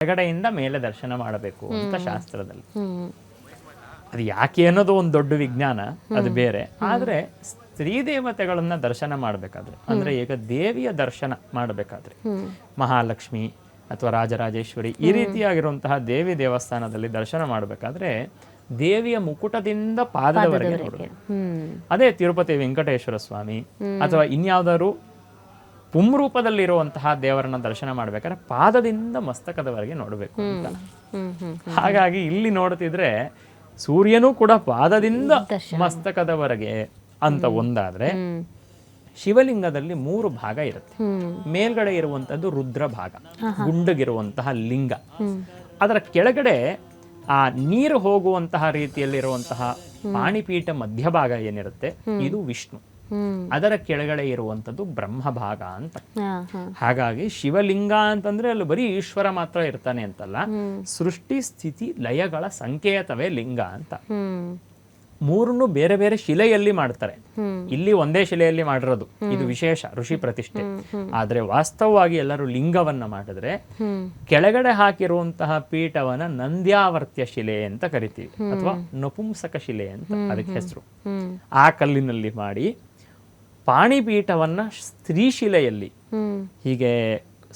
ಕೆಳಗಡೆಯಿಂದ ಮೇಲೆ ದರ್ಶನ ಮಾಡಬೇಕು ಅಂತ ಶಾಸ್ತ್ರದಲ್ಲಿ. ಅದು ಯಾಕೆ ಅನ್ನೋದು ಒಂದು ದೊಡ್ಡ ವಿಜ್ಞಾನ, ಅದು ಬೇರೆ. ಆದ್ರೆ ಸ್ತ್ರೀ ದೇವತೆಗಳನ್ನ ದರ್ಶನ ಮಾಡಬೇಕಾದ್ರೆ, ಅಂದ್ರೆ ಈಗ ದೇವಿಯ ದರ್ಶನ ಮಾಡಬೇಕಾದ್ರೆ, ಮಹಾಲಕ್ಷ್ಮಿ ಅಥವಾ ರಾಜರಾಜೇಶ್ವರಿ ಈ ರೀತಿಯಾಗಿರುವಂತಹ ದೇವಿ ದೇವಸ್ಥಾನದಲ್ಲಿ ದರ್ಶನ ಮಾಡಬೇಕಾದ್ರೆ ದೇವಿಯ ಮುಕುಟದಿಂದ ಪಾದದವರೆಗೆ ನೋಡಬೇಕು. ಅದೇ ತಿರುಪತಿ ವೆಂಕಟೇಶ್ವರ ಸ್ವಾಮಿ ಅಥವಾ ಇನ್ಯಾವುದಾದ್ರು ಪುಂರೂಪದಲ್ಲಿರುವಂತಹ ದೇವರನ್ನ ದರ್ಶನ ಮಾಡ್ಬೇಕಾದ್ರೆ ಪಾದದಿಂದ ಮಸ್ತಕದವರೆಗೆ ನೋಡಬೇಕು ಅಂತ. ಹಾಗಾಗಿ ಇಲ್ಲಿ ನೋಡ್ತಿದ್ರೆ ಸೂರ್ಯನೂ ಕೂಡ ಪಾದದಿಂದ ಮಸ್ತಕದವರೆಗೆ ಅಂತ ಒಂದಾದ್ರೆ, ಶಿವಲಿಂಗದಲ್ಲಿ 3 ಭಾಗ ಇರುತ್ತೆ. ಮೇಲ್ಗಡೆ ಇರುವಂತದ್ದು ರುದ್ರ ಭಾಗ, ಗುಂಡಗಿರುವಂತಹ ಲಿಂಗ. ಅದರ ಕೆಳಗಡೆ ಆ ನೀರು ಹೋಗುವಂತಹ ರೀತಿಯಲ್ಲಿರುವಂತಹ ಪಾಣಿಪೀಠ ಮಧ್ಯಭಾಗ ಏನಿರುತ್ತೆ, ಇದು ವಿಷ್ಣು. ಅದರ ಕೆಳಗಡೆ ಇರುವಂತದ್ದು ಬ್ರಹ್ಮ ಭಾಗ ಅಂತ. ಹಾಗಾಗಿ ಶಿವಲಿಂಗ ಅಂತಂದ್ರೆ ಅಲ್ಲಿ ಬರೀ ಈಶ್ವರ ಮಾತ್ರ ಇರ್ತಾನೆ ಅಂತಲ್ಲ, ಸೃಷ್ಟಿ ಸ್ಥಿತಿ ಲಯಗಳ ಸಂಕೇತವೇ ಲಿಂಗ ಅಂತ. 3 ಬೇರೆ ಬೇರೆ ಶಿಲೆಯಲ್ಲಿ ಮಾಡ್ತಾರೆ. ಇಲ್ಲಿ ಒಂದೇ ಶಿಲೆಯಲ್ಲಿ ಮಾಡಿರೋದು, ಇದು ವಿಶೇಷ ಋಷಿ ಪ್ರತಿಷ್ಠೆ. ಆದ್ರೆ ವಾಸ್ತವವಾಗಿ ಎಲ್ಲರೂ ಲಿಂಗವನ್ನ ಮಾಡಿದ್ರೆ ಕೆಳಗಡೆ ಹಾಕಿರುವಂತಹ ಪೀಠವನ್ನ ನಂದ್ಯಾವರ್ತ್ಯ ಶಿಲೆ ಅಂತ ಕರಿತೀವಿ, ಅಥವಾ ನಪುಂಸಕ ಶಿಲೆ ಅಂತ ಅದಕ್ಕೆ ಹೆಸರು. ಆ ಕಲ್ಲಿನಲ್ಲಿ ಮಾಡಿ ಪಾಣಿಪೀಠವನ್ನ ಸ್ತ್ರೀಶಿಲೆಯಲ್ಲಿ ಹೀಗೆ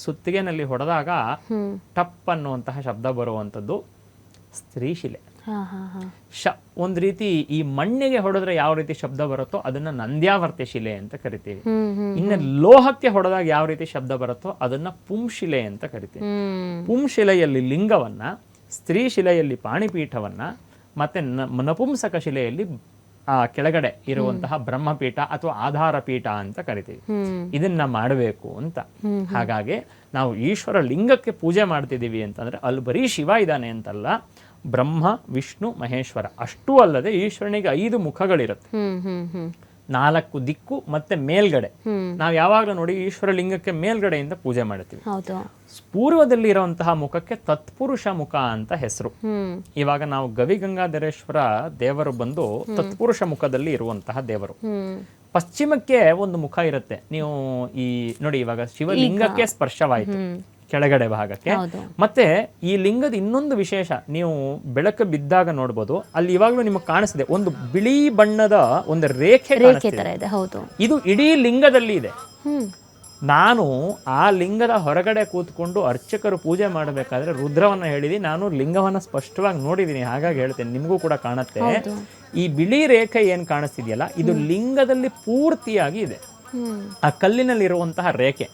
ಸುತ್ತಿಗೆನಲ್ಲಿ ಹೊಡೆದಾಗ ಟಪ್ ಅನ್ನುವಂತಹ ಶಬ್ದ ಬರುವಂಥದ್ದು ಸ್ತ್ರೀಶಿಲೆ. ಒಂದ್ ರೀತಿ ಈ ಮಣ್ಣಿಗೆ ಹೊಡೆದ್ರೆ ಯಾವ ರೀತಿ ಶಬ್ದ ಬರುತ್ತೋ ಅದನ್ನ ನಂದ್ಯಾವರ್ತ್ಯ ಶಿಲೆ ಅಂತ ಕರಿತೀವಿ. ಇನ್ನು ಲೋಹಕ್ಕೆ ಹೊಡೆದಾಗ ಯಾವ ರೀತಿ ಶಬ್ದ ಬರುತ್ತೋ ಅದನ್ನ ಪುಂಶಿಲೆ ಅಂತ ಕರಿತೀವಿ. ಪುಂಶಿಲೆಯಲ್ಲಿ ಲಿಂಗವನ್ನ, ಸ್ತ್ರೀ ಶಿಲೆಯಲ್ಲಿ ಪಾಣಿಪೀಠವನ್ನ, ಮತ್ತೆ ನಪುಂಸಕ ಶಿಲೆಯಲ್ಲಿ ಆ ಕೆಳಗಡೆ ಇರುವಂತಹ ಬ್ರಹ್ಮಪೀಠ ಅಥವಾ ಆಧಾರ ಪೀಠ ಅಂತ ಕರಿತೀವಿ. ಇದನ್ನ ಮಾಡಬೇಕು ಅಂತ. ಹಾಗಾಗಿ ನಾವು ಈಶ್ವರ ಲಿಂಗಕ್ಕೆ ಪೂಜೆ ಮಾಡ್ತಿದೀವಿ ಅಂತಂದ್ರೆ ಅಲ್ಲಿ ಬರೀ ಶಿವ ಇದ್ದಾನೆ ಅಂತಲ್ಲ, ಬ್ರಹ್ಮ ವಿಷ್ಣು ಮಹೇಶ್ವರ. ಅಷ್ಟೂ ಅಲ್ಲದೆ ಈಶ್ವರನಿಗೆ 5 ಮುಖಗಳಿರುತ್ತೆ, 4 ದಿಕ್ಕು ಮತ್ತೆ ಮೇಲ್ಗಡೆ. ನಾವು ಯಾವಾಗಲೂ ನೋಡಿ ಈಶ್ವರ ಲಿಂಗಕ್ಕೆ ಮೇಲ್ಗಡೆಯಿಂದ ಪೂಜೆ ಮಾಡ್ತೀವಿ. ಪೂರ್ವದಲ್ಲಿ ಇರುವಂತಹ ಮುಖಕ್ಕೆ ತತ್ಪುರುಷ ಮುಖ ಅಂತ ಹೆಸರು. ಇವಾಗ ನಾವು ಗವಿಗಂಗಾಧರೇಶ್ವರ ದೇವರು ಬಂದು ತತ್ಪುರುಷ ಮುಖದಲ್ಲಿ ಇರುವಂತಹ ದೇವರು. ಪಶ್ಚಿಮಕ್ಕೆ ಒಂದು ಮುಖ ಇರುತ್ತೆ. ನೀವು ಈ ನೋಡಿ, ಇವಾಗ ಶಿವಲಿಂಗಕ್ಕೆ ಸ್ಪರ್ಶವಾಯಿತು ಕೆಳಗಡೆ ಭಾಗಕ್ಕೆ. ಮತ್ತೆ ಈ ಲಿಂಗದ ಇನ್ನೊಂದು ವಿಶೇಷ, ನೀವು ಬೆಳಕು ಬಿದ್ದಾಗ ನೋಡ್ಬೋದು, ಅಲ್ಲಿ ಇವಾಗಲೂ ನಿಮಗೆ ಕಾಣಿಸ್ತಿದೆ ಒಂದು ಬಿಳಿ ಬಣ್ಣದ ಒಂದು ರೇಖೆ ಕಾಣಿಸ್ತಿದೆ. ಇದು ಇಡೀ ಲಿಂಗದಲ್ಲಿ ಇದೆ. ನಾನು ಆ ಲಿಂಗದ ಹೊರಗಡೆ ಕೂತ್ಕೊಂಡು ಅರ್ಚಕರು ಪೂಜೆ ಮಾಡಬೇಕಾದ್ರೆ ರುದ್ರವನ್ನ ಹೇಳಿದಿ, ನಾನು ಲಿಂಗವನ್ನ ಸ್ಪಷ್ಟವಾಗಿ ನೋಡಿದೀನಿ, ಹಾಗಾಗಿ ಹೇಳ್ತೇನೆ, ನಿಮಗೂ ಕೂಡ ಕಾಣುತ್ತೆ. ಈ ಬಿಳಿ ರೇಖೆ ಏನ್ ಕಾಣಿಸ್ತಿದೆಯಲ್ಲ, ಇದು ಲಿಂಗದಲ್ಲಿ ಪೂರ್ತಿಯಾಗಿ ಇದೆ. ಆ ಕಲ್ಲಿನಲ್ಲಿರುವಂತಹ ರೇಖೆ.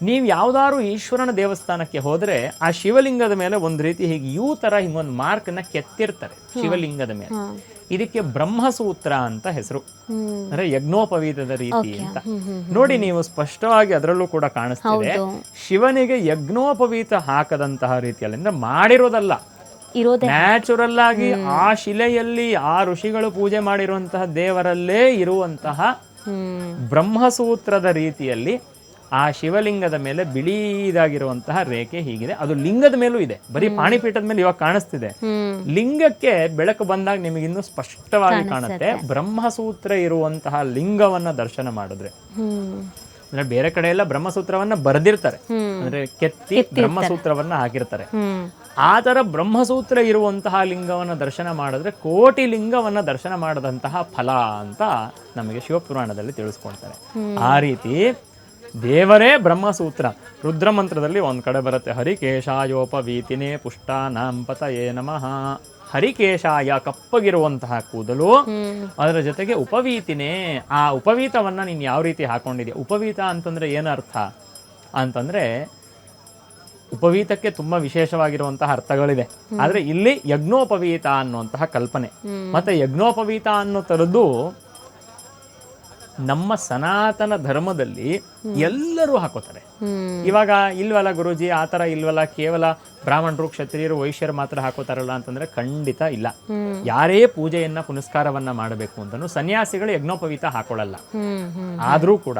ನೀವು ಯಾವ್ದಾದ್ರು ಈಶ್ವರನ ದೇವಸ್ಥಾನಕ್ಕೆ ಹೋದ್ರೆ ಆ ಶಿವಲಿಂಗದ ಮೇಲೆ ಒಂದ್ ರೀತಿ ಹೀಗೆ ಯೂ ತರ ಹಿಂಗೊಂದು ಮಾರ್ಕ್ ನ ಕೆತ್ತಿರ್ತಾರೆ ಶಿವಲಿಂಗದ ಮೇಲೆ. ಇದಕ್ಕೆ ಬ್ರಹ್ಮಸೂತ್ರ ಅಂತ ಹೆಸರು, ಅಂದ್ರೆ ಯಜ್ಞೋಪವೀತದ ರೀತಿ ಅಂತ. ನೋಡಿ, ನೀವು ಸ್ಪಷ್ಟವಾಗಿ ಅದರಲ್ಲೂ ಕೂಡ ಕಾಣಿಸ್ತಿದೆ, ಶಿವನಿಗೆ ಯಜ್ಞೋಪವೀತ ಹಾಕದಂತಹ ರೀತಿಯಲ್ಲಿ, ಅಂದ್ರೆ ಮಾಡಿರೋದಲ್ಲ, ನ್ಯಾಚುರಲ್ ಆಗಿ ಆ ಶಿಲೆಯಲ್ಲಿ ಆ ಋಷಿಗಳು ಪೂಜೆ ಮಾಡಿರುವಂತಹ ದೇವರಲ್ಲೇ ಇರುವಂತಹ ಬ್ರಹ್ಮಸೂತ್ರದ ರೀತಿಯಲ್ಲಿ ಆ ಶಿವಲಿಂಗದ ಮೇಲೆ ಬಿಳಿದಾಗಿರುವಂತಹ ರೇಖೆ ಹೀಗಿದೆ. ಅದು ಲಿಂಗದ ಮೇಲೂ ಇದೆ, ಬರೀ ಪಾಣಿಪೀಠದ ಮೇಲೆ ಇವಾಗ ಕಾಣಿಸ್ತಿದೆ. ಲಿಂಗಕ್ಕೆ ಬೆಳಕು ಬಂದಾಗ ನಿಮಗೆ ಇನ್ನೂ ಸ್ಪಷ್ಟವಾಗಿ ಕಾಣುತ್ತೆ. ಬ್ರಹ್ಮಸೂತ್ರ ಇರುವಂತಹ ಲಿಂಗವನ್ನ ದರ್ಶನ ಮಾಡಿದ್ರೆ, ಅಂದ್ರೆ ಬೇರೆ ಕಡೆ ಎಲ್ಲ ಬ್ರಹ್ಮಸೂತ್ರವನ್ನ ಬರೆದಿರ್ತಾರೆ, ಅಂದ್ರೆ ಕೆತ್ತಿ ಬ್ರಹ್ಮಸೂತ್ರವನ್ನ ಹಾಕಿರ್ತಾರೆ. ಆ ತರ ಬ್ರಹ್ಮಸೂತ್ರ ಇರುವಂತಹ ಲಿಂಗವನ್ನ ದರ್ಶನ ಮಾಡಿದ್ರೆ ಕೋಟಿ ಲಿಂಗವನ್ನ ದರ್ಶನ ಮಾಡದಂತಹ ಫಲ ಅಂತ ನಮಗೆ ಶಿವಪುರಾಣದಲ್ಲಿ ತಿಳಿಸ್ಕೊಳ್ತಾರೆ. ಆ ರೀತಿ ದೇವರೇ ಬ್ರಹ್ಮಸೂತ್ರ. ರುದ್ರ ಮಂತ್ರದಲ್ಲಿ ಒಂದ್ ಕಡೆ ಬರುತ್ತೆ, ಹರಿಕೇಶಾಯೋಪವೀತಿನೇ ಪುಷ್ಟಾನಾಂ ಪತಯೇ ನಮಃ. ಹರಿಕೇಶಾಯ, ಕಪ್ಪಗಿರುವಂತಹ ಕೂದಲು, ಅದರ ಜೊತೆಗೆ ಉಪವೀತಿನೇ, ಆ ಉಪವೀತವನ್ನ ನೀನ್ ಯಾವ ರೀತಿ ಹಾಕೊಂಡಿದ್ಯಾ. ಉಪವೀತ ಅಂತಂದ್ರೆ ಏನರ್ಥ ಅಂತಂದ್ರೆ, ಉಪವೀತಕ್ಕೆ ತುಂಬಾ ವಿಶೇಷವಾಗಿರುವಂತಹ ಅರ್ಥಗಳಿದೆ. ಆದ್ರೆ ಇಲ್ಲಿ ಯಜ್ಞೋಪವೀತ ಅನ್ನುವಂತಹ ಕಲ್ಪನೆ. ಮತ್ತೆ ಯಜ್ಞೋಪವೀತ ಅನ್ನೋ ತರದ್ದು ನಮ್ಮ ಸನಾತನ ಧರ್ಮದಲ್ಲಿ ಎಲ್ಲರೂ ಹಾಕೋತಾರೆ. ಇವಾಗ ಇಲ್ವಲ್ಲ ಗುರುಜಿ, ಆತರ ಇಲ್ವಲ್ಲ, ಕೇವಲ ಬ್ರಾಹ್ಮಣರು ಕ್ಷತ್ರಿಯರು ವೈಶ್ಯರು ಮಾತ್ರ ಹಾಕೋತಾರಲ್ಲ ಅಂತಂದ್ರೆ ಖಂಡಿತ ಇಲ್ಲ. ಯಾರೇ ಪೂಜೆಯನ್ನ ಪುನಸ್ಕಾರವನ್ನ ಮಾಡಬೇಕು ಅಂತನೂ ಸನ್ಯಾಸಿಗಳು ಯಜ್ಞೋಪವೀತ ಹಾಕೊಳ್ಳಲ್ಲ. ಆದ್ರೂ ಕೂಡ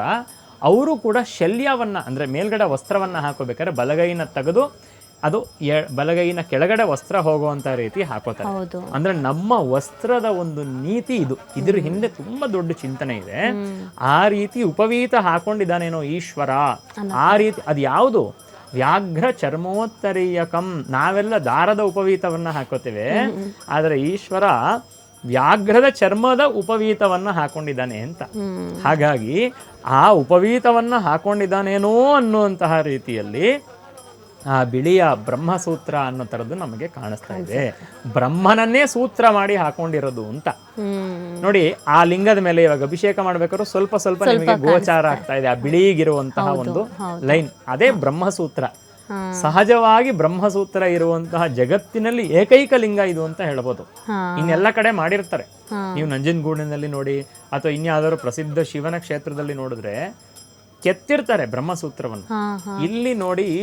ಅವರು ಕೂಡ ಶಲ್ಯವನ್ನ, ಅಂದ್ರೆ ಮೇಲ್ಗಡೆ ವಸ್ತ್ರವನ್ನ ಹಾಕೋಬೇಕಾದ್ರೆ ಬಲಗೈನ ತೆಗೆದು ಅದು ಬಲಗೈನ ಕೆಳಗಡೆ ವಸ್ತ್ರ ಹೋಗುವಂತ ರೀತಿ ಹಾಕೋತಾರೆ. ಅಂದ್ರೆ ನಮ್ಮ ವಸ್ತ್ರದ ಒಂದು ನೀತಿ ಇದು. ಇದ್ರ ಹಿಂದೆ ತುಂಬಾ ದೊಡ್ಡ ಚಿಂತನೆ ಇದೆ. ಆ ರೀತಿ ಉಪವೀತ ಹಾಕೊಂಡಿದ್ದಾನೇನೋ ಈಶ್ವರ, ಆ ರೀತಿ ಅದು ಯಾವುದು ವ್ಯಾಘ್ರ ಚರ್ಮೋತ್ತರೀಯಕಂ. ನಾವೆಲ್ಲ ದಾರದ ಉಪವೀತವನ್ನ ಹಾಕೋತೇವೆ, ಆದರೆ ಈಶ್ವರ ವ್ಯಾಘ್ರದ ಚರ್ಮದ ಉಪವೀತವನ್ನ ಹಾಕೊಂಡಿದ್ದಾನೆ ಅಂತ. ಹಾಗಾಗಿ ಆ ಉಪವೀತವನ್ನ ಹಾಕೊಂಡಿದ್ದಾನೇನೋ ಅನ್ನುವಂತಹ ರೀತಿಯಲ್ಲಿ ಆ ಬಿಳಿಯ ಬ್ರಹ್ಮಸೂತ್ರ ಅನ್ನೋ ಥರದ್ದು ನಮಗೆ ಕಾಣಿಸ್ತಾ ಇದೆ. ಬ್ರಹ್ಮನನ್ನೇ ಸೂತ್ರ ಮಾಡಿ ಹಾಕೊಂಡಿರೋದು ಅಂತ ನೋಡಿ. ಆ ಲಿಂಗದ ಮೇಲೆ ಇವಾಗ ಅಭಿಷೇಕ ಮಾಡ್ಬೇಕಾದ್ರೂ ಸ್ವಲ್ಪ ಸ್ವಲ್ಪ ನಿಮಗೆ ಗೋಚಾರ ಆಗ್ತಾ ಇದೆ ಆ ಬಿಳಿಗಿರುವಂತಹ ಒಂದು ಲೈನ್, ಅದೇ ಬ್ರಹ್ಮಸೂತ್ರ. ಸಹಜವಾಗಿ ಬ್ರಹ್ಮಸೂತ್ರ ಇರುವಂತಹ ಜಗತ್ತಿನಲ್ಲಿ ಏಕೈಕ ಲಿಂಗ ಇದು ಅಂತ ಹೇಳ್ಬೋದು. ಇನ್ನೆಲ್ಲ ಕಡೆ ಮಾಡಿರ್ತಾರೆ, ನೀವು ನಂಜನಗೂಡಿನಲ್ಲಿ ನೋಡಿ ಅಥವಾ ಇನ್ಯಾವುದಾದ್ರು ಪ್ರಸಿದ್ಧ ಶಿವನ ಕ್ಷೇತ್ರದಲ್ಲಿ ನೋಡಿದ್ರೆ ಕೆತ್ತಿರ್ತಾರೆ ಬ್ರಹ್ಮಸೂತ್ರವನ್ನು. ಇಲ್ಲಿ ನೋಡಿ